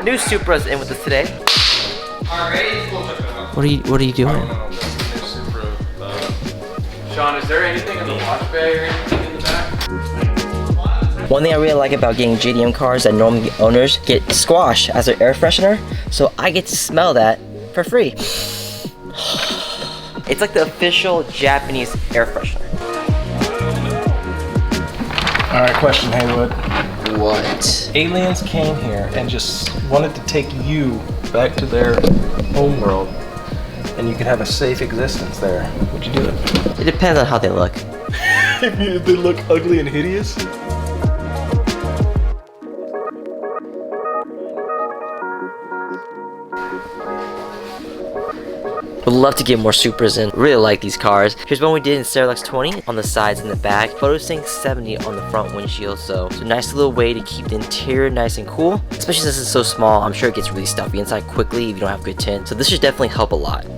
new Supra's in with us today. What are you doing? Sean, is there anything in the wash bay or anything in the back? One thing I really like about getting JDM cars that normally owners get squash as their air freshener, so I get to smell that for free. It's like the official Japanese air freshener. All right, question, Haywood. What? Aliens came here and just wanted to take you back to their home world, and you could have a safe existence there. Would you do it? It depends on how they look. If they look ugly and hideous? Would love to get more Supras in. Really like these cars. Here's one we did in Ceraluxe 20 on the sides and the back. PhotoSync 70 on the front windshield. So it's a nice little way to keep the interior nice and cool. Especially since it's so small, I'm sure it gets really stuffy inside quickly if you don't have good tint. So this should definitely help a lot.